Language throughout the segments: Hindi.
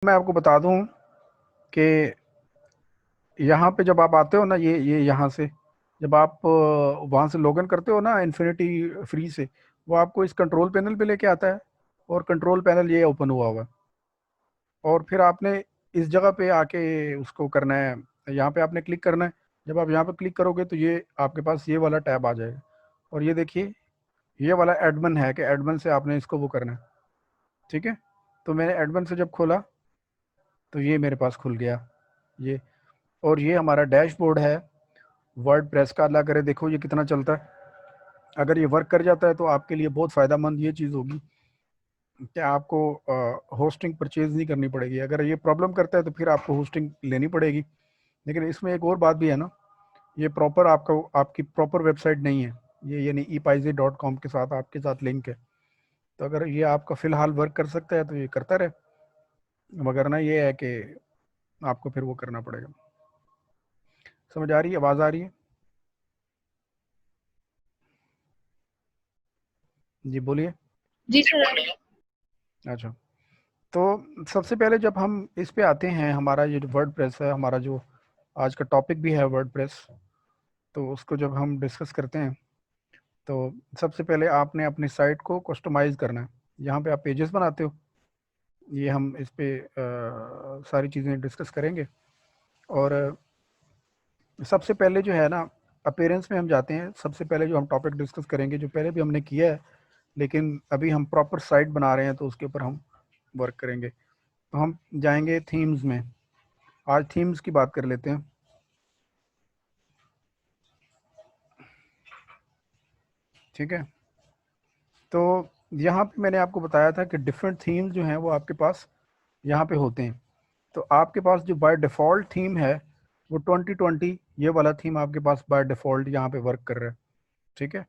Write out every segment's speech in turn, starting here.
मैं आपको बता दूं कि यहाँ पे जब आप आते हो ना, ये यहाँ से जब आप वहाँ से लॉगिन करते हो ना इन्फिनिटी फ्री से, वो आपको इस कंट्रोल पैनल पे लेके आता है। और कंट्रोल पैनल ये ओपन हुआ हुआ है। और फिर आपने इस जगह पे आके उसको करना है, यहाँ पे आपने क्लिक करना है। जब आप यहाँ पे क्लिक करोगे तो ये आपके पास ये वाला टैब आ जाएगा। और ये देखिए, ये वाला एडमिन है कि एडमिन से आपने इसको वो करना है। ठीक है, तो मैंने एडमिन से जब खोला तो ये मेरे पास खुल गया ये। और ये हमारा डैशबोर्ड है वर्ड प्रेस का। अल्लाह करे देखो ये कितना चलता है। अगर ये वर्क कर जाता है तो आपके लिए बहुत फ़ायदेमंद ये चीज़ होगी कि आपको होस्टिंग परचेज़ नहीं करनी पड़ेगी। अगर ये प्रॉब्लम करता है तो फिर आपको होस्टिंग लेनी पड़ेगी। लेकिन इसमें एक और बात भी है ना, ये प्रॉपर आपकी प्रॉपर वेबसाइट नहीं है ये, यानी epaize.com के साथ आपके साथ लिंक है। तो अगर ये आपका फ़िलहाल वर्क कर सकता है तो ये करता रहे, मगर ना ये है कि आपको फिर वो करना पड़ेगा। समझ आ रही है? आवाज़ आ रही है? जी बोलिए। जी सर। अच्छा, तो सबसे पहले जब हम इस पे आते हैं, हमारा ये जो वर्ड प्रेस है, हमारा जो आज का टॉपिक भी है वर्ड प्रेस, तो उसको जब हम डिस्कस करते हैं तो सबसे पहले आपने अपनी साइट को कस्टमाइज़ करना है। यहाँ पे आप पेजेस बनाते हो, ये हम इस पे सारी चीज़ें डिस्कस करेंगे। और सबसे पहले जो है ना, अपीयरेंस में हम जाते हैं। सबसे पहले जो हम टॉपिक डिस्कस करेंगे, जो पहले भी हमने किया है, लेकिन अभी हम प्रॉपर साइट बना रहे हैं तो उसके ऊपर हम वर्क करेंगे। तो हम जाएंगे थीम्स में। आज थीम्स की बात कर लेते हैं। ठीक है, तो यहाँ पे मैंने आपको बताया था कि डिफरेंट थीम्स जो हैं वो आपके पास यहाँ पे होते हैं। तो आपके पास जो बाय डिफ़ॉल्ट थीम है वो 2020 ये वाला थीम आपके पास बाय डिफ़ॉल्ट यहाँ पे वर्क कर रहा है। ठीक है,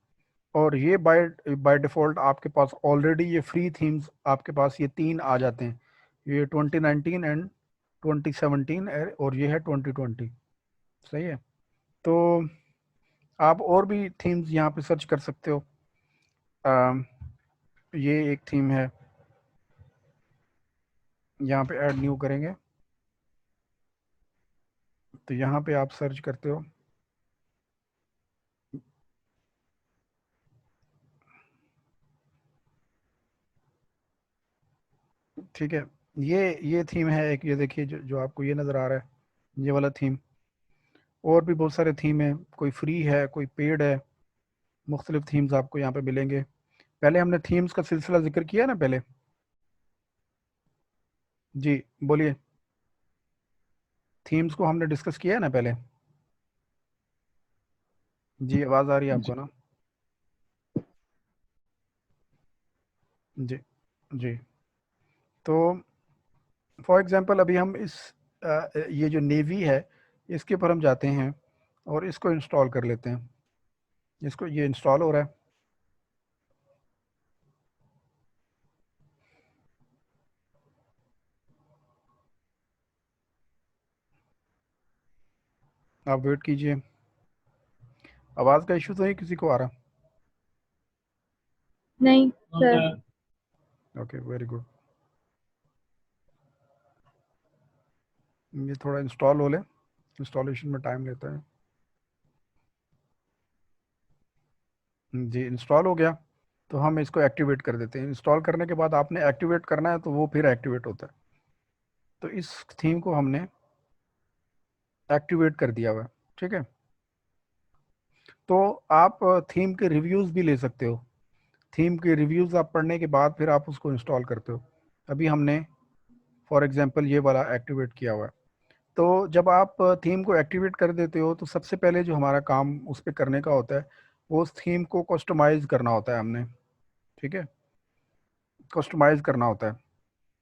और ये बाय बाय डिफ़ॉल्ट आपके पास ऑलरेडी ये फ्री थीम्स आपके पास ये 3 आ जाते हैं। ये 2019 एंड 2017 और ये है 2020। सही है, तो आप और भी थीम्स यहाँ पे सर्च कर सकते हो। अम, ये एक थीम है, यहाँ पे ऐड न्यू करेंगे तो यहाँ पे आप सर्च करते हो। ठीक है, ये थीम है एक, ये देखिए जो आपको ये नज़र आ रहा है ये वाला थीम। और भी बहुत सारे थीम है, कोई फ्री है कोई पेड है, मुख्तलिफ थीम्स आपको यहाँ पे मिलेंगे। पहले हमने थीम्स का सिलसिला जिक्र किया ना पहले। जी बोलिए, थीम्स को हमने डिस्कस किया है ना पहले। जी आवाज़ आ रही है आपको ना? जी जी, तो फॉर एग्जांपल अभी हम इस ये जो नेवी है इसके ऊपर हम जाते हैं और इसको इंस्टॉल कर लेते हैं। इसको ये इंस्टॉल हो रहा है। आप वेट कीजिए, आवाज़ का इशू तो नहीं किसी को आ रहा? नहीं सर। Okay very good. ये थोड़ा इंस्टॉल हो ले, इंस्टॉलेशन में टाइम लेता है। जी इंस्टॉल हो गया, तो हम इसको एक्टिवेट कर देते हैं। इंस्टॉल करने के बाद आपने एक्टिवेट करना है तो वो फिर एक्टिवेट होता है। तो इस थीम को हमने एक्टिवेट कर दिया हुआ है। ठीक है, तो आप थीम के रिव्यूज़ भी ले सकते हो। थीम के रिव्यूज़ आप पढ़ने के बाद फिर आप उसको इंस्टॉल करते हो। अभी हमने फॉर एग्जांपल ये वाला एक्टिवेट किया हुआ है। तो जब आप थीम को एक्टिवेट कर देते हो तो सबसे पहले जो हमारा काम उस पे करने का होता है वो उस थीम को कस्टमाइज़ करना होता है हमने। ठीक है, कस्टमाइज़ करना होता है।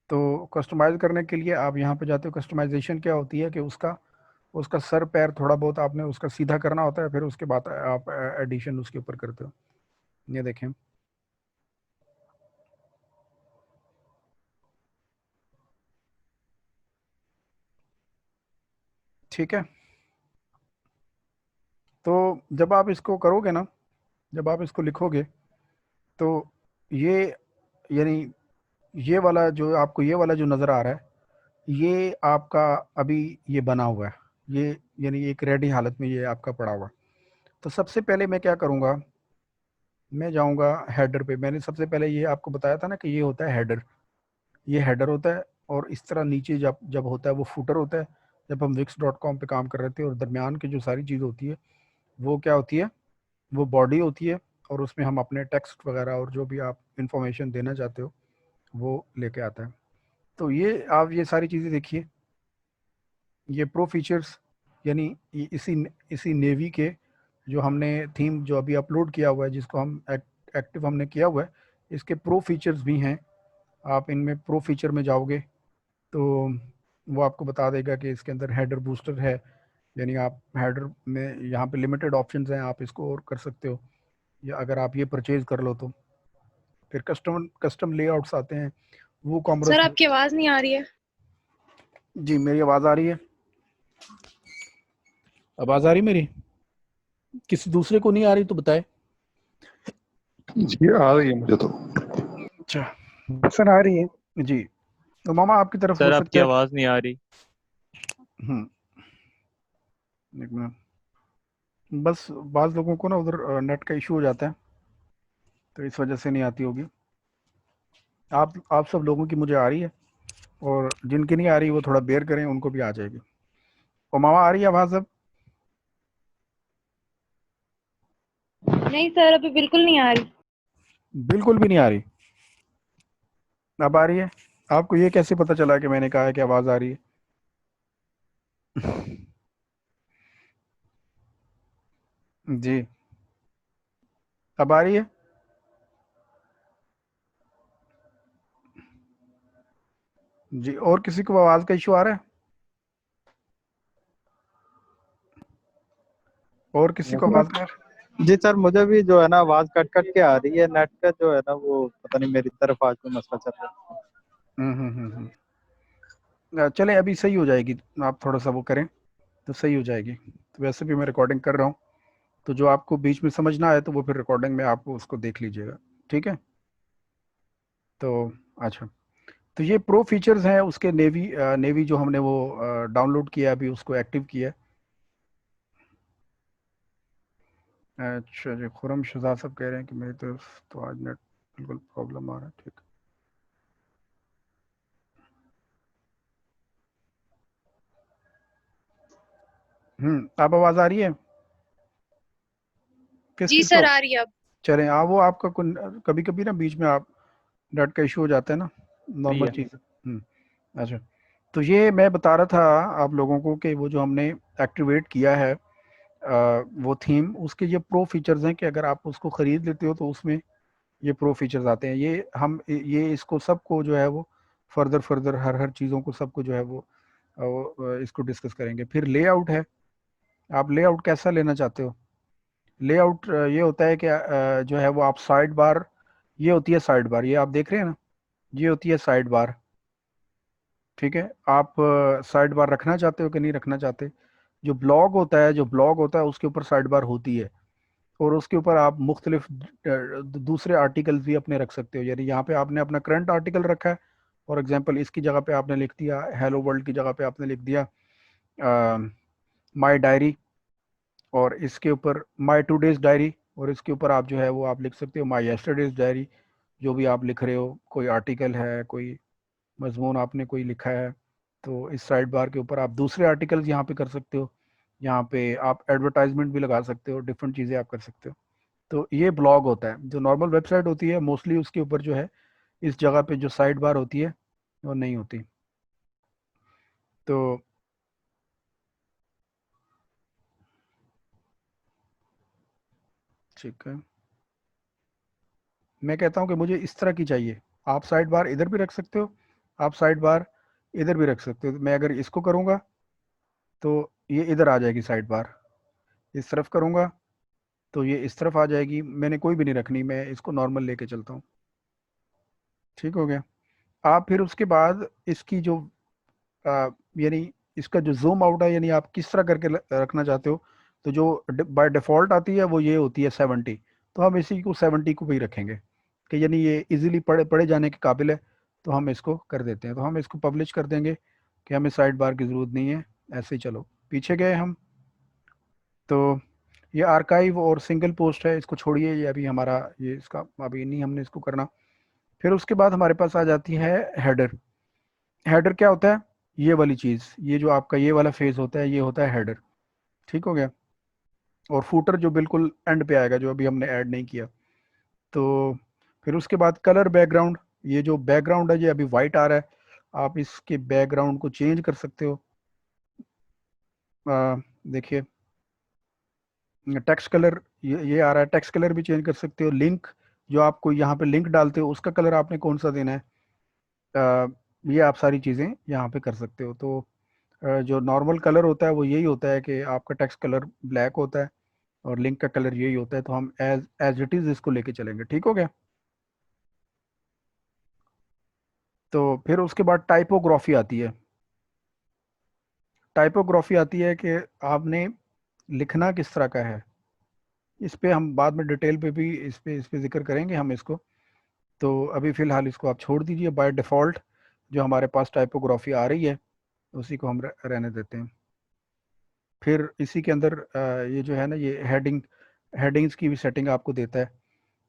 तो कस्टमाइज़ करने के लिए आप यहाँ पे जाते हो। कस्टमाइजेशन क्या होती है कि उसका उसका सर पैर थोड़ा बहुत आपने उसका सीधा करना होता है, फिर उसके बाद आप एडिशन उसके ऊपर करते हो। ये देखें, ठीक है, तो जब आप इसको करोगे ना, जब आप इसको लिखोगे तो ये, यानी ये वाला जो आपको ये वाला जो नज़र आ रहा है ये आपका अभी ये बना हुआ है, ये यानी एक रेडी हालत में ये आपका पड़ा हुआ है। तो सबसे पहले मैं क्या करूँगा, मैं जाऊँगा हेडर पे। मैंने सबसे पहले ये आपको बताया था ना कि ये होता है हेडर, ये हेडर होता है, और इस तरह नीचे जब जब होता है वो फुटर होता है। जब हम wix.com पे काम कर रहे थे, और दरमियान की जो सारी चीज़ होती है वो क्या होती है, वो बॉडी होती है, और उसमें हम अपने टेक्स्ट वगैरह और जो भी आप इंफॉर्मेशन देना चाहते हो वो लेके आता है। तो ये आप ये सारी चीज़ें देखिए, ये प्रो फीचर्स यानी इसी इसी नेवी के जो हमने थीम जो अभी अपलोड किया हुआ है, जिसको हम एक्टिव हमने किया हुआ है, इसके प्रो फीचर्स भी हैं। आप इनमें प्रो फीचर में जाओगे तो वो आपको बता देगा कि इसके अंदर हेडर बूस्टर है, यानी आप हेडर में यहाँ पे लिमिटेड ऑप्शंस हैं, आप इसको और कर सकते हो, या अगर आप ये परचेज कर लो तो। फिर कस्टम लेआउट्स आते हैं, वो कॉमर्स सर में। आपकी आवाज नहीं आ रही है। जी मेरी आवाज़ आ रही है, आवाज़ आ रही मेरी? किसी दूसरे को नहीं आ रही तो बताए। जी आ रही है मुझे तो। अच्छा सर आ रही है। जी, तो मामा आपकी तरफ हो सर आपकी सकता है। आवाज नहीं आ रही। एक मिनट, बस बाज़ लोगों को ना उधर नेट का इशू हो जाता है, तो इस वजह से नहीं आती होगी। आप सब लोगों की मुझे आ रही है, और जिनकी नहीं आ रही वो थोड़ा बेयर करें, उनको भी आ जाएगी। और मामा आ रही है आवाज़ अब? नहीं सर अभी बिल्कुल नहीं आ रही। बिल्कुल भी नहीं आ रही? अब आ रही है? आपको ये कैसे पता चला कि मैंने कहा है कि आवाज़ आ रही है? जी, अब आ रही है? जी, और किसी को आवाज़ का इशू आ रहा है? और किसी को आवाज़ का? जी सर, मुझे भी जो है ना आवाज कट कट के आ रही है। नेट का जो है ना वो पता नहीं मेरी तरफ आज कोई मसला चल रहा है। चलें अभी सही हो जाएगी, आप थोड़ा सा वो करें तो सही हो जाएगी। तो वैसे भी मैं रिकॉर्डिंग कर रहा हूँ, तो जो आपको बीच में समझ ना आए तो वो फिर रिकॉर्डिंग में आप उसको देख लीजिएगा, ठीक है? तो अच्छा, तो ये प्रो फीचर्स हैं उसके। नेवी जो हमने वो डाउनलोड किया अभी, उसको एक्टिव किया। अच्छा जी, खुरम शहजाद साहब कह रहे हैं कि मेरी तरफ तो आज नेट बिल्कुल प्रॉब्लम आ रहा है, ठीक। आप आवाज़ आ रही है? किस जी किस को? सर आ रही है अब। चलें वो आपका कभी कभी ना बीच में आप नेट का इशू हो जाता है ना, रही नॉर्मल है। चीज़ है। अच्छा, तो ये मैं बता रहा था आप लोगों को कि वो जो हमने एक्टिवेट किया है वो थीम, उसके ये प्रो फीचर्स हैं कि अगर आप उसको ख़रीद लेते हो तो उसमें ये प्रो फीचर्स आते हैं। ये इसको सबको जो है वो फर्दर हर चीज़ों को सबको जो है वो इसको डिस्कस करेंगे। फिर लेआउट है, आप लेआउट कैसा लेना चाहते हो? लेआउट ये होता है कि जो है वो आप साइड बार, ये होती है साइड बार, ये आप देख रहे हैं ना, ये होती है साइड बार, ठीक है? आप साइड बार रखना चाहते हो कि नहीं रखना चाहते? जो ब्लॉग होता है उसके ऊपर साइड बार होती है, और उसके ऊपर आप मुख्तलिफ दूसरे आर्टिकल्स भी अपने रख सकते हो। यानी यहाँ पे आपने अपना करंट आर्टिकल रखा है, फॉर एग्जांपल इसकी जगह पे आपने लिख दिया हेलो वर्ल्ड की जगह पे आपने लिख दिया माय डायरी, और इसके ऊपर माय टू डेज डायरी, और इसके ऊपर आप जो है वो आप लिख सकते हो माय यस्टरडेज डायरी। जो भी आप लिख रहे हो, कोई आर्टिकल है, कोई मजमून आपने कोई लिखा है, तो इस साइड बार के ऊपर आप दूसरे आर्टिकल्स यहाँ पे कर सकते हो। यहाँ पे आप एडवर्टाइजमेंट भी लगा सकते हो, डिफरेंट चीज़ें आप कर सकते हो। तो ये ब्लॉग होता है। जो नॉर्मल वेबसाइट होती है मोस्टली उसके ऊपर जो है इस जगह पे जो साइड बार होती है वो नहीं होती। तो ठीक है, मैं कहता हूँ कि मुझे इस तरह की चाहिए। आप साइड बार इधर भी रख सकते हो, आप साइड बार इधर भी रख सकते हो। मैं अगर इसको करूँगा तो ये इधर आ जाएगी साइड बार, इस तरफ करूँगा तो ये इस तरफ आ जाएगी। मैंने कोई भी नहीं रखनी, मैं इसको नॉर्मल लेके चलता हूँ। ठीक हो गया। आप फिर उसके बाद इसकी जो यानी इसका जो जूम आउट है, यानी आप किस तरह करके रखना चाहते हो, तो जो बाय डिफ़ॉल्ट आती है वो ये होती है 70। तो हम इसी को 70 को भी रखेंगे कि यानी ये इजीली पढ़े पढ़े जाने के काबिल है, तो हम इसको कर देते हैं। तो हम इसको पब्लिश कर देंगे कि हमें साइड बार की ज़रूरत नहीं है। ऐसे ही चलो पीछे गए हम, तो ये आर्काइव और सिंगल पोस्ट है, इसको छोड़िए, ये अभी हमारा ये इसका अभी नहीं हमने इसको करना। फिर उसके बाद हमारे पास आ जाती है हेडर। हेडर क्या होता है? ये वाली चीज़, ये जो आपका ये वाला फेज होता है, ये होता है हेडर। ठीक हो गया। और फूटर जो बिल्कुल एंड पे आएगा, जो अभी हमने ऐड नहीं किया। तो फिर उसके बाद कलर बैकग्राउंड, ये जो बैकग्राउंड है ये अभी वाइट आ रहा है, आप इसके बैकग्राउंड को चेंज कर सकते हो। देखिए टेक्स्ट कलर ये आ रहा है, टेक्स्ट कलर भी चेंज कर सकते हो। लिंक, जो आपको यहाँ पे लिंक डालते हो उसका कलर आपने कौन सा देना है, ये आप सारी चीज़ें यहाँ पे कर सकते हो। तो जो नॉर्मल कलर होता है वो यही होता है कि आपका टेक्स्ट कलर ब्लैक होता है और लिंक का कलर यही होता है। तो हम एज इट इज़ इसको लेके चलेंगे। ठीक हो गया। तो फिर उसके बाद टाइपोग्राफी आती है। टाइपोग्राफी आती है कि आपने लिखना किस तरह का है। इस पे हम बाद में डिटेल पे भी इस पे जिक्र करेंगे हम इसको। तो अभी फ़िलहाल इसको आप छोड़ दीजिए। बाय डिफ़ॉल्ट जो हमारे पास टाइपोग्राफी आ रही है उसी को हम रहने देते हैं। फिर इसी के अंदर ये जो है ना, ये हेडिंग्स की भी सेटिंग आपको देता है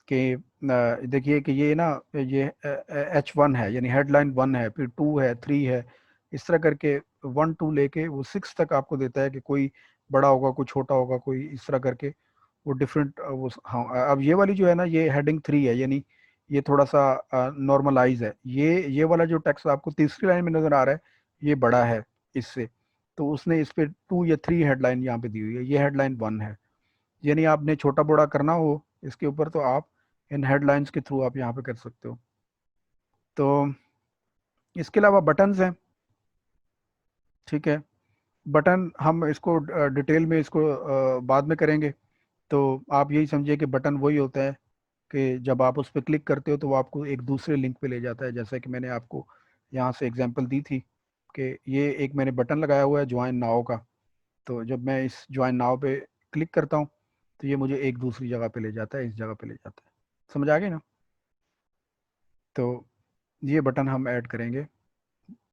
कि देखिए कि ये ना, ये H1 है यानी हेडलाइन 1 है, फिर 2 है, 3 है, इस तरह करके 1 2 लेके वो 6 तक आपको देता है कि कोई बड़ा होगा, कोई छोटा होगा, कोई इस तरह करके वो डिफरेंट वो। हाँ, अब ये वाली जो है ना, ये हेडिंग 3 है, यानी ये थोड़ा सा नॉर्मलाइज है। ये वाला जो टेक्स्ट आपको तीसरी लाइन में नज़र आ रहा है ये बड़ा है इससे, तो उसने इस पे 2 या 3 हेडलाइन यहाँ पे दी हुई है, ये हेडलाइन 1 है। यानी आपने छोटा बड़ा करना हो इसके ऊपर तो आप इन हेडलाइंस के थ्रू आप यहाँ पे कर सकते हो। तो इसके अलावा बटन्स हैं। ठीक है, बटन हम इसको डिटेल में इसको बाद में करेंगे। तो आप यही समझिए कि बटन वही होता है कि जब आप उस पर क्लिक करते हो तो वो आपको एक दूसरे लिंक पे ले जाता है। जैसा कि मैंने आपको यहाँ से एग्जांपल दी थी कि ये एक मैंने बटन लगाया हुआ है ज्वाइन नाउ का, तो जब मैं इस ज्वाइन नाउ पे क्लिक करता हूँ तो ये मुझे एक दूसरी जगह पे ले जाता है, इस जगह पे ले जाता है। समझ आ गई ना? तो ये बटन हम ऐड करेंगे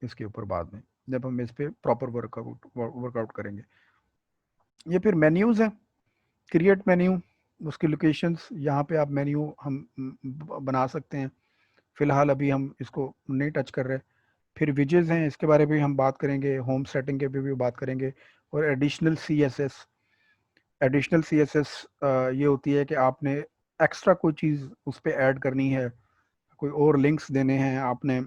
इसके ऊपर बाद में, जब हम इस पे प्रॉपर वर्कआउट करेंगे। ये फिर मेन्यूज़ हैं, क्रिएट मेन्यू, उसकी लोकेशंस, यहाँ पे आप मेन्यू हम बना सकते हैं। फ़िलहाल अभी हम इसको नहीं टच कर रहे। फिर विजेस हैं, इसके बारे में भी हम बात करेंगे, होम सेटिंग के भी बात करेंगे। और एडिशनल CSS, एडिशनल CSS ये होती है कि आपने एक्स्ट्रा कोई चीज़ उस पर ऐड करनी है, कोई और लिंक्स देने हैं आपने,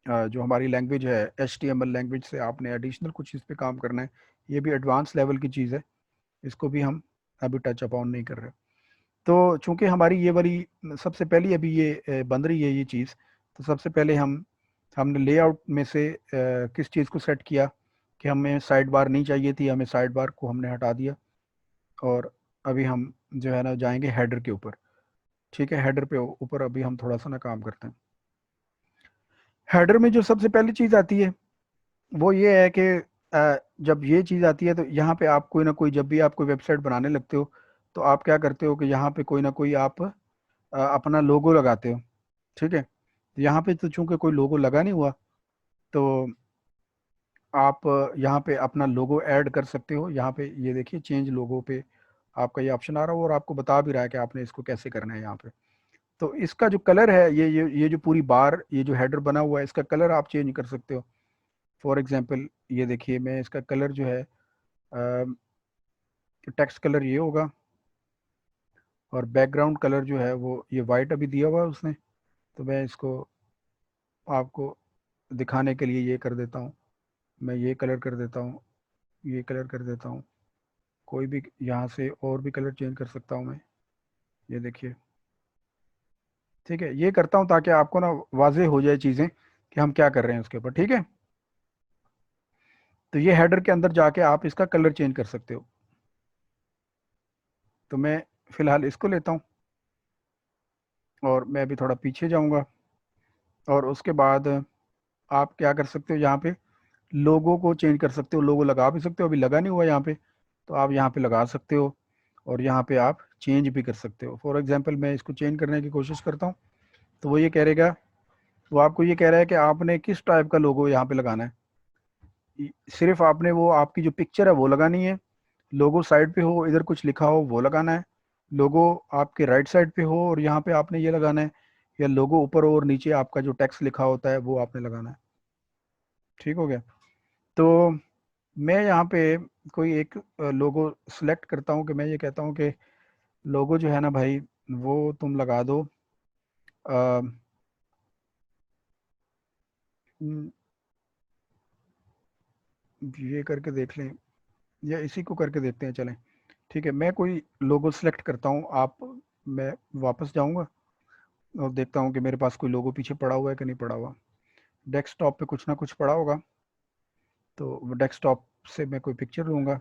जो हमारी लैंग्वेज है HTML लैंग्वेज से आपने एडिशनल कुछ इस पे काम करना है। ये भी एडवांस लेवल की चीज़ है, इसको भी हम अभी टच अपॉन नहीं कर रहे। तो चूंकि हमारी ये वाली सबसे पहली अभी ये बन रही है ये चीज़, तो सबसे पहले हमने लेआउट में से किस चीज़ को सेट किया कि हमें साइड बार नहीं चाहिए थी, हमें साइड बार को हमने हटा दिया। और अभी हम जो है ना जाएंगे हेडर के ऊपर। ठीक है, हेडर पे ऊपर अभी हम थोड़ा सा ना काम करते हैं। हेडर में जो सबसे पहली चीज़ आती है वो ये है कि जब ये चीज़ आती है तो यहाँ पे आप कोई ना कोई, जब भी आप कोई वेबसाइट बनाने लगते हो तो आप क्या करते हो कि यहाँ पे कोई ना कोई आप अपना लोगो लगाते हो। ठीक है, यहाँ पे तो चूंकि कोई लोगो लगा नहीं हुआ तो आप यहाँ पे अपना लोगो ऐड कर सकते हो। यहाँ पे ये देखिए चेंज लोगो पे आपका ये ऑप्शन आ रहा है और आपको बता भी रहा है कि आपने इसको कैसे करना है यहाँ पे। तो इसका जो कलर है, ये जो पूरी बार, ये जो हेडर बना हुआ है, इसका कलर आप चेंज कर सकते हो। फॉर एग्जांपल ये देखिए, मैं इसका कलर जो है टेक्स्ट कलर ये होगा और बैकग्राउंड कलर जो है वो ये वाइट अभी दिया हुआ है उसने, तो मैं इसको आपको दिखाने के लिए ये कर देता हूँ, मैं ये कलर कर देता हूँ, ये कलर कर देता हूँ। कोई भी यहाँ से और भी कलर चेंज कर सकता हूँ मैं, ये देखिए। ठीक है, ये करता हूँ ताकि आपको ना वाज़ेह हो जाए चीज़ें कि हम क्या कर रहे हैं उसके ऊपर। ठीक है, तो ये हेडर के अंदर जाके आप इसका कलर चेंज कर सकते हो। तो मैं फ़िलहाल इसको लेता हूँ और मैं अभी थोड़ा पीछे जाऊँगा। और उसके बाद आप क्या कर सकते हो, यहाँ पे लोगो को चेंज कर सकते हो, लोगो लगा भी सकते हो, अभी लगा नहीं हुआ यहाँ पे, तो आप यहाँ पे लगा सकते हो और यहाँ पे आप चेंज भी कर सकते हो। फॉर एग्जांपल मैं इसको चेंज करने की कोशिश करता हूँ तो वो ये कह रहेगा, वो आपको ये कह रहा है कि आपने किस टाइप का लोगो यहाँ पे लगाना है। सिर्फ आपने वो आपकी जो पिक्चर है वो लगानी है, लोगो साइड पे हो, इधर कुछ लिखा हो वो लगाना है, लोगो आपके राइट साइड पे हो और यहाँ पे आपने ये लगाना है, या लोगो ऊपर हो और नीचे आपका जो टेक्स्ट लिखा होता है वो आपने लगाना है। ठीक हो गया। तो मैं यहाँ पे कोई एक लोगो सिलेक्ट करता हूँ कि मैं ये कहता हूँ कि लोगो जो है ना भाई वो तुम लगा दो अ, ये करके देख लें या इसी को करके देखते हैं, चलें। ठीक है, मैं कोई लोगो सिलेक्ट करता हूँ, मैं वापस जाऊँगा और देखता हूँ कि मेरे पास कोई लोगो पीछे पड़ा हुआ है कि नहीं पड़ा हुआ। डेस्कटॉप पे कुछ ना कुछ पड़ा होगा, तो डेस्कटॉप से मैं कोई पिक्चर लूँगा।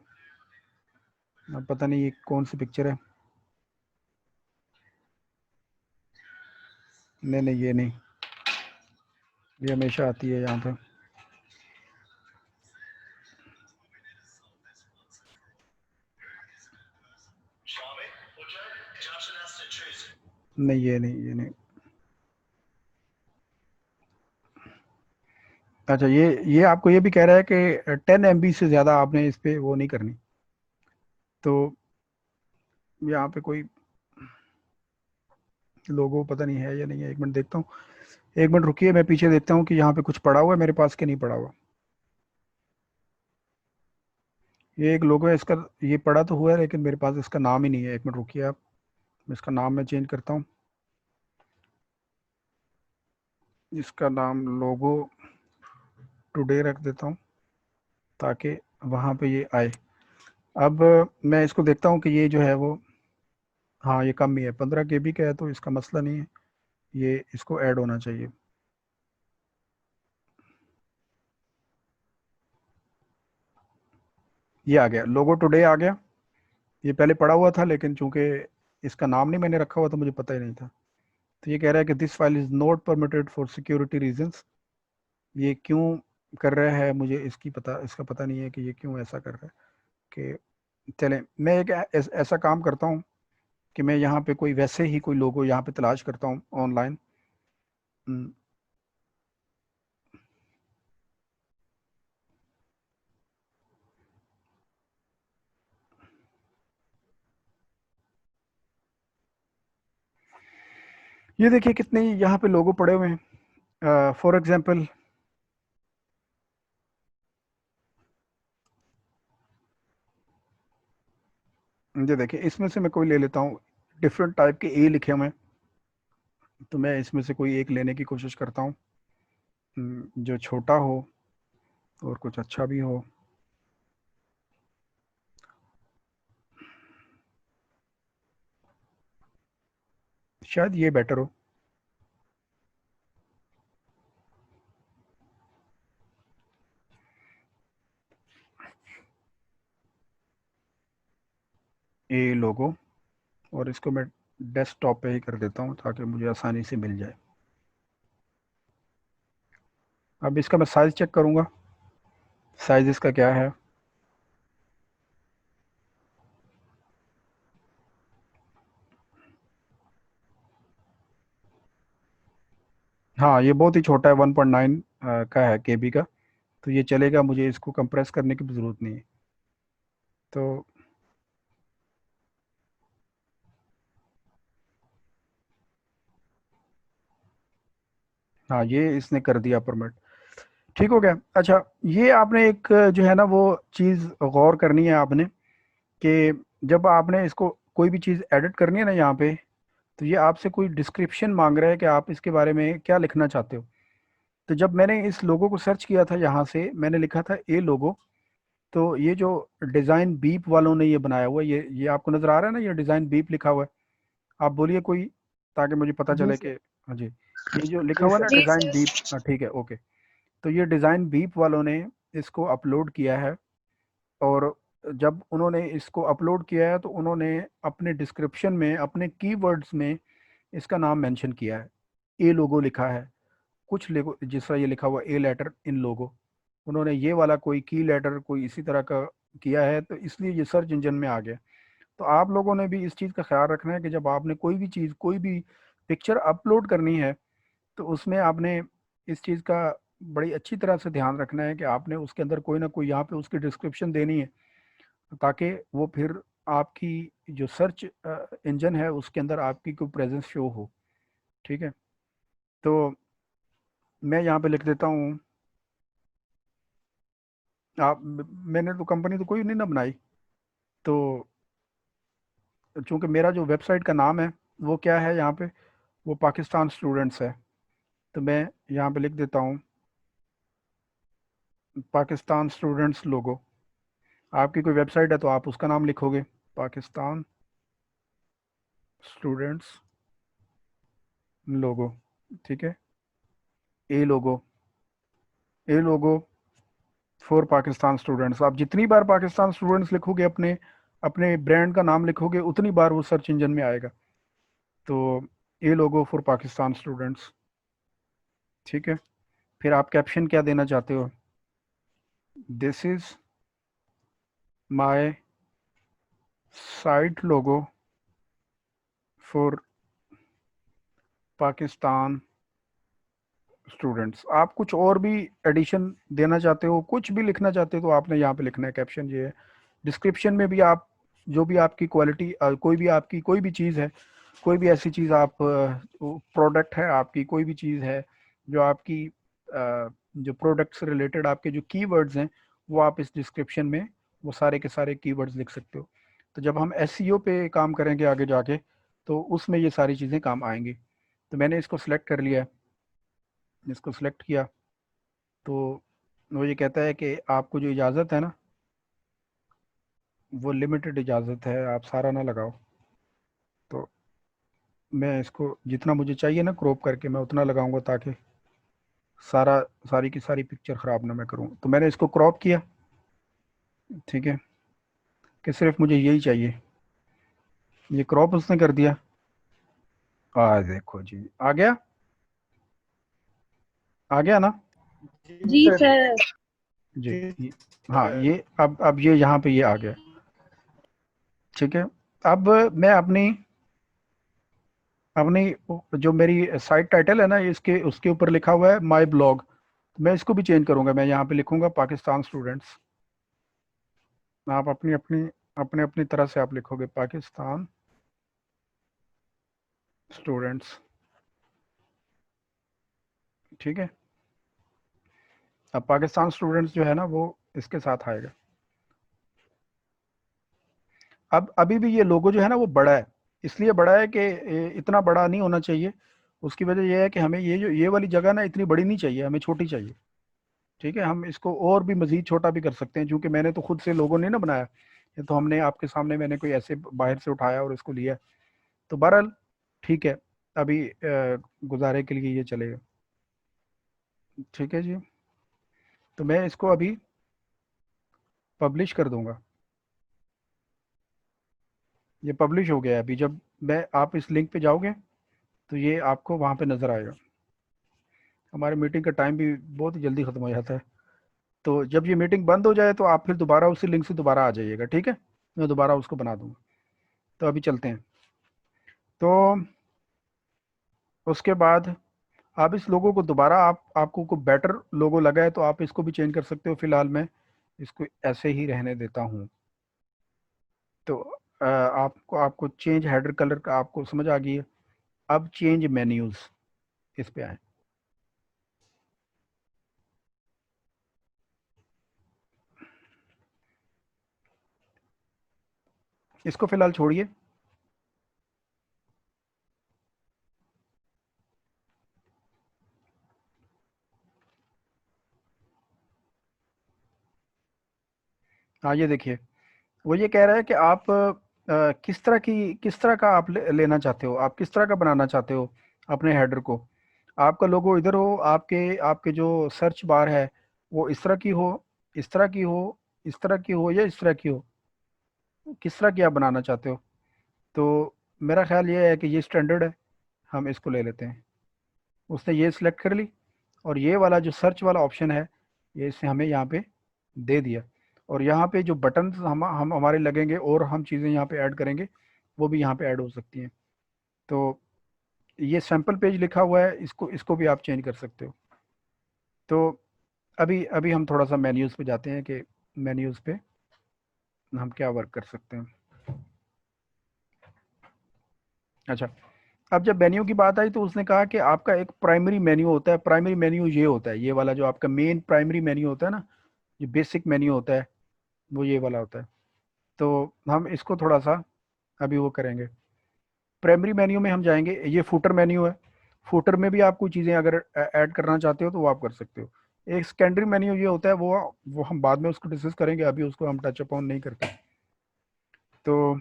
अब पता नहीं ये कौन सी पिक्चर है, नहीं नहीं ये नहीं, ये हमेशा आती है यहाँ पे। नहीं ये नहीं, ये नहीं। अच्छा, ये आपको ये भी कह रहा है कि 10 MB से ज़्यादा आपने इस पे वो नहीं करनी। तो यहाँ पे कोई लोगो पता नहीं है या नहीं है, एक मिनट देखता हूँ, एक मिनट रुकिए, मैं पीछे देखता हूँ कि यहाँ पे कुछ पड़ा हुआ है मेरे पास कि नहीं पड़ा हुआ। ये एक लोगो है, इसका ये पड़ा तो हुआ है लेकिन मेरे पास इसका नाम ही नहीं है। एक मिनट रुकिए आप, इसका नाम मैं चेंज करता हूँ, इसका नाम लोगो टुडे रख देता हूँ ताकि वहाँ पे ये आए। अब मैं इसको देखता हूँ कि ये जो है वो, हाँ ये कम ही है, 15 KB का है, तो इसका मसला नहीं है, ये इसको ऐड होना चाहिए। ये आ गया, लोगो टुडे आ गया। ये पहले पड़ा हुआ था लेकिन चूंकि इसका नाम नहीं मैंने रखा हुआ था, मुझे पता ही नहीं था। तो ये कह रहा है कि this file is not permitted for security reasons. ये क्यों कर रहा है मुझे इसका पता नहीं है कि ये क्यों ऐसा कर रहा है। कि चलें, मैं एक ऐसा काम करता हूँ कि मैं यहाँ पे कोई वैसे ही कोई लोगो यहाँ पे तलाश करता हूँ ऑनलाइन। ये देखिए कितने यहाँ पे लोगो पड़े हुए हैं। फॉर एग्जांपल ये देखिए, इसमें से मैं कोई ले लेता हूँ, डिफरेंट टाइप के ए लिखे हुए हैं, तो मैं इसमें से कोई एक लेने की कोशिश करता हूँ जो छोटा हो और कुछ अच्छा भी हो। शायद ये बेटर हो। ए लोगो, और इसको मैं डेस्कटॉप पे ही कर देता हूँ ताकि मुझे आसानी से मिल जाए। अब इसका मैं साइज़ चेक करूँगा, साइज़ इसका क्या है। हाँ ये बहुत ही छोटा है, 1.9 का है KB का, तो ये चलेगा, मुझे इसको कंप्रेस करने की भी ज़रूरत नहीं है। तो हाँ ये इसने कर दिया परमिट, ठीक हो गया। अच्छा, ये आपने एक जो है ना वो चीज़ गौर करनी है आपने, कि जब आपने इसको कोई भी चीज़ एडिट करनी है ना यहाँ पे, तो ये आपसे कोई डिस्क्रिप्शन मांग रहा है कि आप इसके बारे में क्या लिखना चाहते हो। तो जब मैंने इस लोगो को सर्च किया था, यहाँ से मैंने लिखा था ए लोगो, तो ये जो डिज़ाइन बीप वालों ने ये बनाया हुआ है, ये आपको नज़र आ रहा है ना, ये डिज़ाइन बीप लिखा हुआ है। आप बोलिए कोई, ताकि मुझे पता जी चले सर। कि हाँ जी, ये जो लिखा जी हुआ है ना सर। जी डिज़ाइन सर। बीप, हाँ ठीक है, ओके। तो ये डिज़ाइन बीप वालों ने इसको अपलोड किया है, और जब उन्होंने इसको अपलोड किया है तो उन्होंने अपने डिस्क्रिप्शन में, अपने कीवर्ड्स में इसका नाम मेंशन किया है, ए लोगो लिखा है, कुछ लोगो जिस तरह ये लिखा हुआ ए लेटर इन लोगो, उन्होंने ये वाला कोई की लेटर कोई इसी तरह का किया है, तो इसलिए ये सर्च इंजन में आ गया। तो आप लोगों ने भी इस चीज़ का ख्याल रखना है कि जब आपने कोई भी चीज़, कोई भी पिक्चर अपलोड करनी है, तो उसमें आपने इस चीज़ का बड़ी अच्छी तरह से ध्यान रखना है कि आपने उसके अंदर कोई ना कोई यहाँ पे उसकी डिस्क्रिप्शन देनी है, ताकि वो फिर आपकी जो सर्च इंजन है उसके अंदर आपकी कोई प्रेजेंस शो हो। ठीक है, तो मैं यहाँ पे लिख देता हूँ, आप मैंने तो कंपनी तो कोई नहीं ना बनाई, तो चूंकि मेरा जो वेबसाइट का नाम है वो क्या है यहाँ पे, वो पाकिस्तान स्टूडेंट्स है, तो मैं यहाँ पे लिख देता हूँ पाकिस्तान स्टूडेंट्स लोगो। आपकी कोई वेबसाइट है तो आप उसका नाम लिखोगे, पाकिस्तान स्टूडेंट्स लोगो। ठीक है, ए लोगो, ए लोगो फॉर पाकिस्तान स्टूडेंट्स। आप जितनी बार पाकिस्तान स्टूडेंट्स लिखोगे, अपने अपने ब्रांड का नाम लिखोगे, उतनी बार वो सर्च इंजन में आएगा। तो ए लोगो फॉर पाकिस्तान स्टूडेंट्स। ठीक है, फिर आप कैप्शन क्या देना चाहते हो, this is my site logo for Pakistan students. आप कुछ और भी एडिशन देना चाहते हो, कुछ भी लिखना चाहते हो, तो आपने यहाँ पे लिखना है, कैप्शन ये है। डिस्क्रिप्शन में भी आप जो भी आपकी क्वालिटी, कोई भी आपकी कोई भी चीज़ है, कोई भी ऐसी चीज़ आप प्रोडक्ट है आपकी, कोई भी चीज़ है जो आपकी जो प्रोडक्ट से रिलेटेड आपके जो कीवर्ड्स हैं, वो आप इस डिस्क्रिप्शन में वो सारे के सारे कीवर्ड्स लिख सकते हो। तो जब हम एसईओ पे काम करेंगे आगे जाके, तो उसमें ये सारी चीज़ें काम आएंगी। तो मैंने इसको सिलेक्ट कर लिया है, इसको सिलेक्ट किया, तो वो ये कहता है कि आपको जो इजाज़त है ना, वो लिमिटेड इजाज़त है, आप सारा ना लगाओ। तो मैं इसको जितना मुझे चाहिए ना क्रॉप करके, मैं उतना लगाऊंगा, ताकि सारी की सारी पिक्चर ख़राब ना मैं करूँ। तो मैंने इसको क्रॉप किया, ठीक है, कि सिर्फ मुझे यही चाहिए। ये क्रॉप उसने कर दिया, देखो जी, आ गया, आ गया ना जी सर। जी। हाँ, ये अब ये यहाँ पे ये आ गया। ठीक है, अब मैं अपनी अपनी जो मेरी साइट टाइटल है ना, इसके उसके ऊपर लिखा हुआ है माय ब्लॉग, मैं इसको भी चेंज करूंगा। मैं यहाँ पे लिखूंगा पाकिस्तान स्टूडेंट्स। आप अपनी अपनी अपने अपनी तरह से आप लिखोगे पाकिस्तान स्टूडेंट्स। ठीक है, अब पाकिस्तान स्टूडेंट्स जो है ना, वो इसके साथ आएगा। अब अभी भी ये लोगो जो है ना, वो बड़ा है, इसलिए बड़ा है कि इतना बड़ा नहीं होना चाहिए। उसकी वजह यह है कि हमें ये वाली जगह ना इतनी बड़ी नहीं चाहिए, हमें छोटी चाहिए। ठीक है, हम इसको और भी मज़ीद छोटा भी कर सकते हैं, क्योंकि मैंने तो खुद से लोगो नहीं ना बनाया, ये तो हमने आपके सामने मैंने कोई ऐसे बाहर से उठाया और इसको लिया। तो बहरहाल ठीक है, अभी गुजारे के लिए ये चलेगा। ठीक है जी, तो मैं इसको अभी पब्लिश कर दूंगा। ये पब्लिश हो गया है। अभी जब मैं आप इस लिंक पे जाओगे तो ये आपको वहाँ पे नज़र आएगा। हमारे मीटिंग का टाइम भी बहुत ही जल्दी ख़त्म हो जाता है, तो जब ये मीटिंग बंद हो जाए तो आप फिर दोबारा उसी लिंक से दोबारा आ जाइएगा। ठीक है, मैं दोबारा उसको बना दूँगा। तो अभी चलते हैं। तो उसके बाद आप इस लोगों को दोबारा, आपको कोई बेटर लोगो लगा है तो आप इसको भी चेंज कर सकते हो। फिलहाल मैं इसको ऐसे ही रहने देता हूँ। तो आपको आपको चेंज हेडर कलर का आपको समझ आ गई है। अब चेंज मेन्यूज, इस पे आए। इसको फिलहाल छोड़िए। हाँ, ये देखिए, वो ये कह रहा है कि आप किस तरह का आप लेना चाहते हो, आप किस तरह का बनाना चाहते हो अपने हेडर को। आपका लोगो इधर हो, आपके आपके जो सर्च बार है वो इस तरह की हो, इस तरह की हो, इस तरह की हो, या इस तरह की हो, किस तरह की आप बनाना चाहते हो। तो मेरा ख्याल ये है कि ये स्टैंडर्ड है, हम इसको ले लेते हैं। उसने ये सिलेक्ट कर ली, और ये वाला जो सर्च वाला ऑप्शन है, ये इसने हमें यहाँ पे दे दिया। और यहाँ पे जो बटन हम हमारे लगेंगे और हम चीज़ें यहाँ पे ऐड करेंगे, वो भी यहाँ पे ऐड हो सकती हैं। तो ये सैम्पल पेज लिखा हुआ है, इसको इसको भी आप चेंज कर सकते हो। तो अभी अभी हम थोड़ा सा मेन्यूज़ पे जाते हैं कि मेन्यूज़ पे हम क्या वर्क कर सकते हैं। अच्छा, अब जब मेन्यू की बात आई तो उसने कहा कि आपका एक प्राइमरी मेन्यू होता है। प्राइमरी मेन्यू ये होता है, ये वाला जो आपका मेन प्राइमरी मेन्यू होता है ना, ये बेसिक मेन्यू होता है, वो ये वाला होता है। तो हम इसको थोड़ा सा अभी वो करेंगे। प्राइमरी मेन्यू में हम जाएंगे, ये फुटर मेन्यू है। फुटर में भी आप कोई चीज़ें अगर ऐड करना चाहते हो तो वो आप कर सकते हो। एक सेकेंडरी मेन्यू ये होता है, वो हम बाद में उसको डिस्कस करेंगे, अभी उसको हम टच अपॉन नहीं करते। तो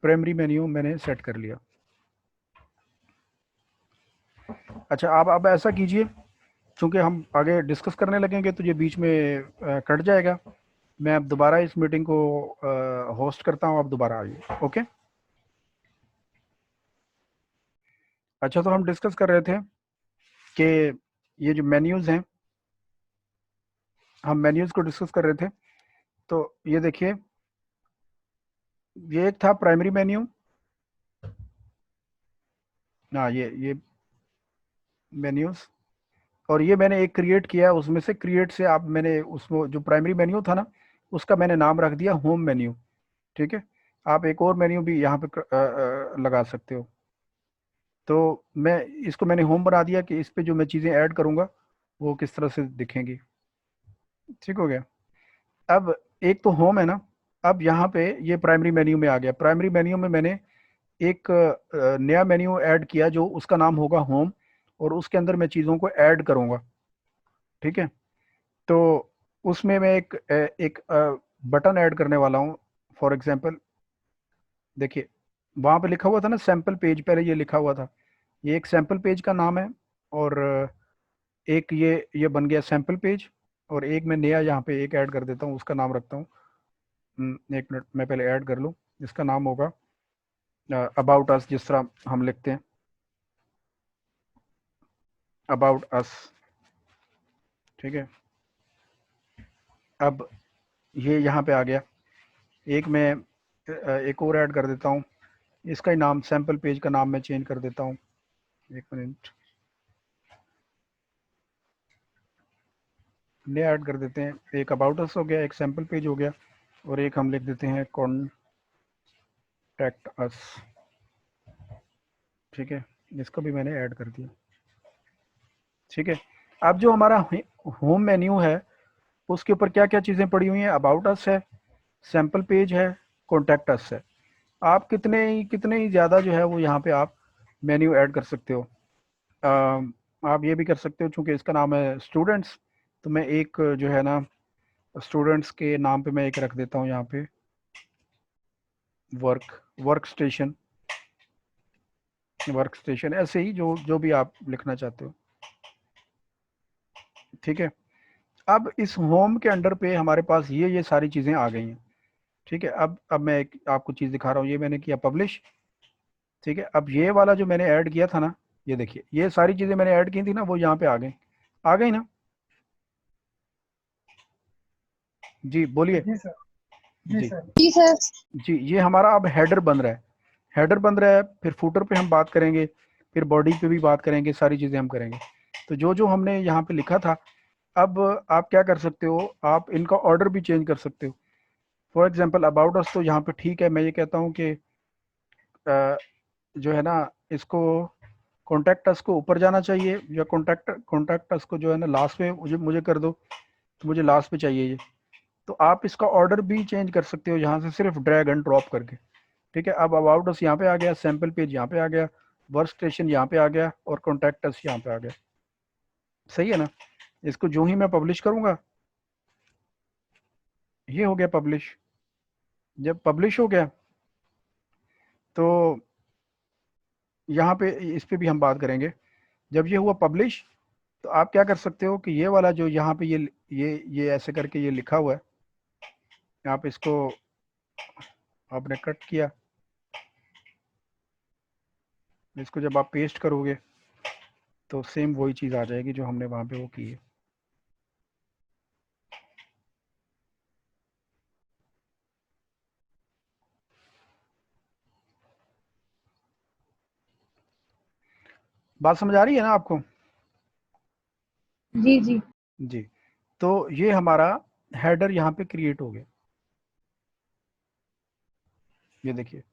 प्राइमरी मेन्यू मैंने सेट कर लिया। अच्छा, अब ऐसा कीजिए, चूंकि हम आगे डिस्कस करने लगेंगे तो ये बीच में कट जाएगा। मैं अब दोबारा इस मीटिंग को होस्ट करता हूँ, आप दोबारा आइए। ओके। अच्छा, तो हम डिस्कस कर रहे थे कि ये जो मेन्यूज़ हैं, हम मेन्यूज़ को डिस्कस कर रहे थे। तो ये देखिए, ये एक था प्राइमरी मेन्यू। हाँ, ये मेन्यूज़, और ये मैंने एक क्रिएट किया है। उसमें से क्रिएट से आप, मैंने उसमें जो प्राइमरी मेन्यू था ना, उसका मैंने नाम रख दिया होम मेन्यू। ठीक है, आप एक और मेन्यू भी यहाँ पे लगा सकते हो। तो मैं इसको मैंने होम बना दिया कि इस पे जो मैं चीज़ें ऐड करूँगा वो किस तरह से दिखेंगी। ठीक हो गया। अब एक तो होम है ना, अब यहाँ पे ये प्राइमरी मेन्यू में आ गया। प्राइमरी मेन्यू में मैंने एक नया मेन्यू ऐड किया जो उसका नाम होगा होम, और उसके अंदर मैं चीज़ों को ऐड करूँगा। ठीक है, तो उसमें मैं एक बटन ऐड करने वाला हूँ। फॉर एग्जांपल देखिए, वहाँ पे लिखा हुआ था ना सैम्पल पेज, पहले ये लिखा हुआ था, ये एक सैम्पल पेज का नाम है। और एक ये बन गया सैम्पल पेज, और एक मैं नया यहाँ पे एक ऐड कर देता हूँ, उसका नाम रखता हूँ। एक मिनट, मैं पहले ऐड कर लूँ। इसका नाम होगा अबाउट अस, जिस तरह हम लिखते हैं अबाउट अस। ठीक है, अब ये यहाँ पे आ गया। एक मैं एक और ऐड कर देता हूँ, इसका ही नाम, सैम्पल पेज का नाम मैं चेंज कर देता हूँ। एक मिनट, नया ऐड कर देते हैं। एक अबाउट अस हो गया, एक सैम्पल पेज हो गया, और एक हम लिख देते हैं कॉन्टैक्ट अस। ठीक है, इसको भी मैंने ऐड कर दिया। ठीक है, अब जो हमारा होम मेन्यू है उसके ऊपर क्या क्या चीज़ें पड़ी हुई हैं? अबाउट अस है, सैम्पल पेज है, कॉन्टैक्ट अस है। आप कितने ही ज़्यादा जो है वो यहाँ पे आप मेन्यू ऐड कर सकते हो। आप ये भी कर सकते हो, चूँकि इसका नाम है स्टूडेंट्स, तो मैं एक जो है ना स्टूडेंट्स के नाम पे मैं एक रख देता हूँ यहाँ पे वर्क स्टेशन, ऐसे ही जो जो भी आप लिखना चाहते हो। ठीक है, अब इस होम के अंडर पे हमारे पास ये सारी चीज़ें आ गई हैं। ठीक है, अब मैं एक आपको चीज़ दिखा रहा हूँ। ये मैंने किया पब्लिश। ठीक है, अब ये वाला जो मैंने ऐड किया था ना, ये देखिए, ये सारी चीज़ें मैंने ऐड की थी ना, वो यहाँ पे आ गई ना। जी बोलिए। जी सर। जी जी सर। जी, ये हमारा अब हेडर बन रहा है। हेडर बन रहा है, फिर फुटर पे हम बात करेंगे, फिर बॉडी पे भी बात करेंगे, सारी चीज़ें हम करेंगे। तो जो जो हमने यहाँ पे लिखा था, अब आप क्या कर सकते हो, आप इनका ऑर्डर भी चेंज कर सकते हो। फॉर एग्जांपल अबाउट अस तो यहाँ पे ठीक है, मैं ये कहता हूँ कि जो है ना, इसको कॉन्टैक्ट अस को ऊपर जाना चाहिए, या कॉन्टैक्ट अस को जो है ना लास्ट में मुझे मुझे कर दो, तो मुझे लास्ट पे चाहिए ये। तो आप इसका ऑर्डर भी चेंज कर सकते हो यहाँ से, सिर्फ ड्रैग एंड ड्रॉप करके। ठीक है, अब अबाउट अस यहाँ पे आ गया, सैम्पल पेज यहाँ पे आ गया, वर्क स्टेशन यहाँ पे आ गया, और कॉन्टैक्ट अस यहाँ पे आ गया। सही है ना? इसको जो ही मैं पब्लिश करूँगा, ये हो गया पब्लिश। जब पब्लिश हो गया तो यहाँ पे इस पे भी हम बात करेंगे। जब ये हुआ पब्लिश, तो आप क्या कर सकते हो कि ये वाला जो यहाँ पे ये ऐसे करके ये लिखा हुआ है, आप इसको आपने कट किया, इसको जब आप पेस्ट करोगे तो सेम वही चीज़ आ जाएगी जो हमने वहाँ पे वो की है। बात समझ आ रही है ना आपको? जी जी। जी। तो ये हमारा हेडर यहाँ पे क्रिएट हो गया, ये देखिए।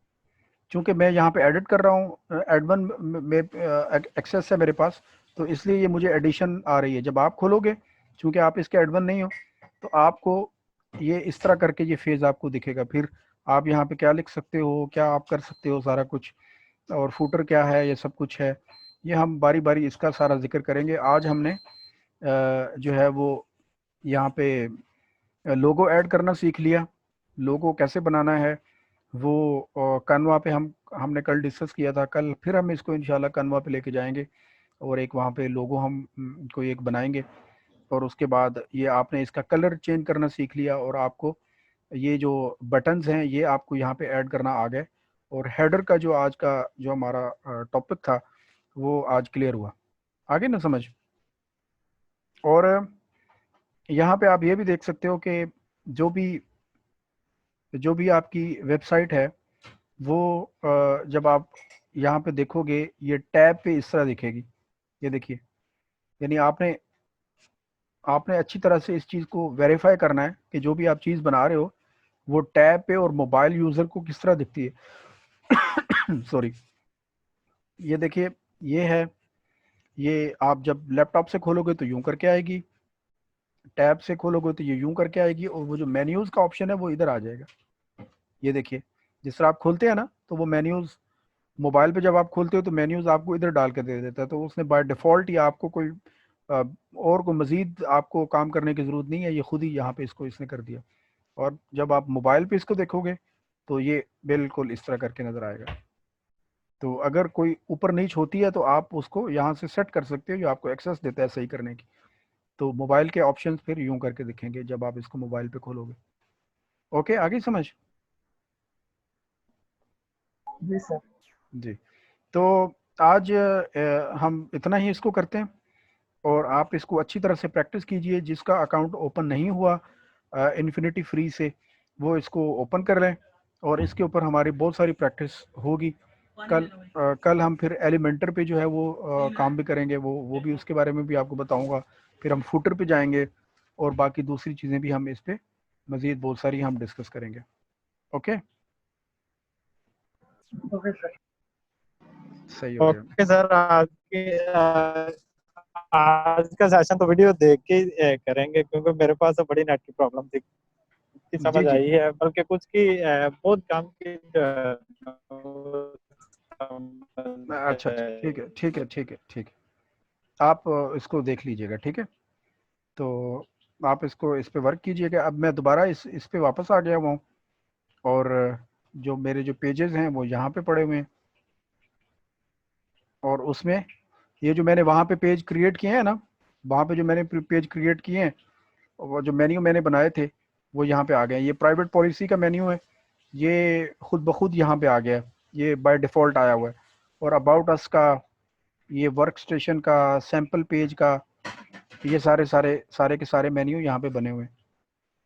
चूंकि मैं यहाँ पे एडिट कर रहा हूँ, एडवन में एक्सेस है मेरे पास, तो इसलिए ये मुझे एडिशन आ रही है। जब आप खोलोगे, चूंकि आप इसके एडवन नहीं हो, तो आपको ये इस तरह करके ये फेज आपको दिखेगा। फिर आप यहाँ पे क्या लिख सकते हो, क्या आप कर सकते हो, सारा कुछ, और फूटर क्या है, ये सब कुछ है। ये हम बारी बारी इसका सारा जिक्र करेंगे। आज हमने जो है वो यहाँ पे लोगो ऐड करना सीख लिया। लोगो कैसे बनाना है वो canva पे हमने कल डिस्कस किया था। कल फिर हम इसको इंशाल्लाह canva पे लेके जाएंगे और एक वहाँ पे लोगो हम कोई एक बनाएंगे। और उसके बाद ये आपने इसका कलर चेंज करना सीख लिया, और आपको ये जो बटन्स हैं ये आपको यहाँ पे ऐड करना आ गए। और हेडर का जो आज का जो हमारा टॉपिक था वो आज क्लियर हुआ, आगे ना समझ। और यहाँ पे आप ये भी देख सकते हो कि जो भी आपकी वेबसाइट है वो जब आप यहाँ पे देखोगे, ये टैब पे इस तरह दिखेगी, ये देखिए। यानी आपने आपने अच्छी तरह से इस चीज़ को वेरीफाई करना है कि जो भी आप चीज़ बना रहे हो वो टैब पे और मोबाइल यूज़र को किस तरह दिखती है। सॉरी, ये देखिए, ये है। ये आप जब लैपटॉप से खोलोगे तो यूं करके आएगी, टैब से खोलोगे तो ये यूं करके आएगी, और वो जो मेन्यूज़ का ऑप्शन है वो इधर आ जाएगा। ये देखिए, जिस तरह आप खोलते हैं ना, तो वो मेन्यूज़ मोबाइल पे जब आप खोलते हो तो मेन्यूज़ आपको इधर डाल के दे देता है। तो उसने बाय डिफ़ॉल्ट ही आपको कोई और कोई मज़ीद आपको काम करने की ज़रूरत नहीं है, ये खुद ही यहाँ पे इसको इसने कर दिया। और जब आप मोबाइल पे इसको देखोगे तो ये बिल्कुल इस तरह करके नज़र आएगा। तो अगर कोई ऊपर नीच होती है तो आप उसको यहाँ से सेट कर सकते हो, जो आपको एक्सेस देता है सही करने की। तो मोबाइल के ऑप्शंस फिर यूं करके दिखेंगे जब आप इसको मोबाइल पे खोलोगे। ओके, आगे समझ। जी सर। जी। तो आज हम इतना ही इसको करते हैं, और आप इसको अच्छी तरह से प्रैक्टिस कीजिए। जिसका अकाउंट ओपन नहीं हुआ इन्फिनिटी फ्री से, वो इसको ओपन कर लें, और इसके ऊपर हमारी बहुत सारी प्रैक्टिस होगी। कल हम फिर एलिमेंटर पे जो है वो काम भी करेंगे, वो भी उसके बारे में भी आपको बताऊंगा। फिर हम फुटर पे जाएंगे, और बाकी दूसरी चीज़ें भी हम इस पे मज़ीद बहुत सारी हम डिस्कस करेंगे। Okay, okay sir. सही हो गया। ओके सर, आज का सेशन तो वीडियो देख के ही करेंगे, क्योंकि मेरे पास तो बड़ी नेट की प्रॉब्लम थी, की जी समझ जी, आई है, बल्कि कुछ की बहुत काम की जो है, अच्छा अच्छा, ठीक है ठीक है ठीक है ठीक है। आप इसको देख लीजिएगा, ठीक है। तो आप इसको इस पे वर्क कीजिएगा। अब मैं दोबारा इस पे वापस आ गया हुआ हूँ, और जो मेरे जो पेजेस हैं वो यहाँ पे पड़े हुए हैं, और उसमें ये जो मैंने वहाँ पे पेज क्रिएट किए हैं ना, वहाँ पे जो मैंने पेज क्रिएट किए हैं, वो जो मेन्यू मैंने बनाए थे वो यहाँ पे आ गए हैं। ये प्राइवेट पॉलिसी का मेन्यू है, ये खुद ब खुद यहाँ पे आ गया है, ये बाय डिफ़ॉल्ट आया हुआ है। और अबाउट अस का, ये वर्क स्टेशन का, सैम्पल पेज का, ये सारे के सारे मेन्यू यहाँ पे बने हुए हैं।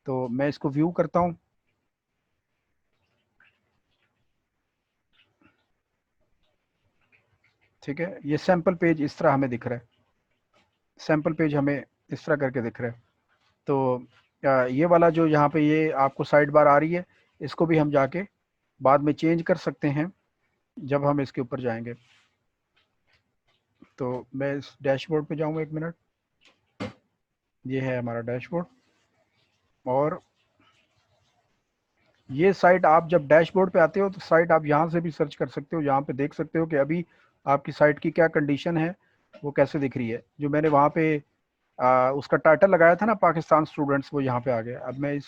तो मैं इसको व्यू करता हूँ। ठीक है, ये सैम्पल पेज इस तरह हमें दिख रहा है, सैम्पल पेज हमें इस तरह करके दिख रहा है। तो ये वाला जो यहाँ पे ये आपको साइड बार आ रही है, इसको भी हम जाके बाद में चेंज कर सकते हैं जब हम इसके ऊपर जाएंगे। तो मैं इस डैशबोर्ड पे जाऊँगा, 1 मिनट। ये है हमारा डैशबोर्ड, और ये साइट आप जब डैशबोर्ड पे आते हो तो साइट आप यहाँ से भी सर्च कर सकते हो। यहाँ पे देख सकते हो कि अभी आपकी साइट की क्या कंडीशन है, वो कैसे दिख रही है। जो मैंने वहाँ पे उसका टाइटल लगाया था ना, पाकिस्तान स्टूडेंट्स, वो यहाँ पे आ गया। अब मैं इस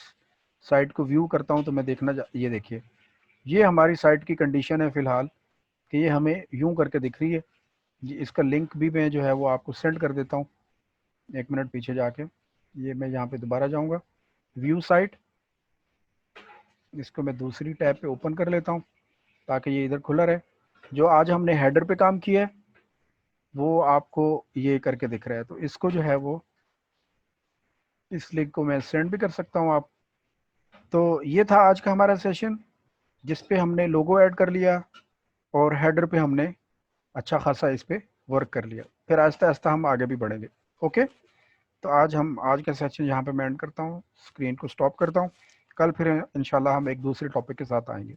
साइट को व्यू करता हूँ तो मैं ये देखिए, ये हमारी साइट की कंडीशन है फ़िलहाल, कि ये हमें यूं करके दिख रही है। इसका लिंक भी मैं जो है वो आपको सेंड कर देता हूँ। 1 मिनट पीछे जाके, ये मैं यहाँ पे दोबारा जाऊँगा, व्यू साइट, इसको मैं दूसरी टैब पे ओपन कर लेता हूँ ताकि ये इधर खुला रहे। जो आज हमने हेडर पे काम किया है वो आपको ये करके दिख रहा है। तो इसको जो है वो, इस लिंक को मैं सेंड भी कर सकता हूँ आप। तो ये था आज का हमारा सेशन, जिस पे हमने लोगो ऐड कर लिया, और हेडर पे हमने अच्छा खासा इस पे वर्क कर लिया। फिर आहिस्ता आहिस्ता हम आगे भी बढ़ेंगे। ओके, तो आज का सेशन यहाँ पे मैं एंड करता हूँ, स्क्रीन को स्टॉप करता हूँ। कल फिर इंशाल्लाह हम एक दूसरे टॉपिक के साथ आएंगे।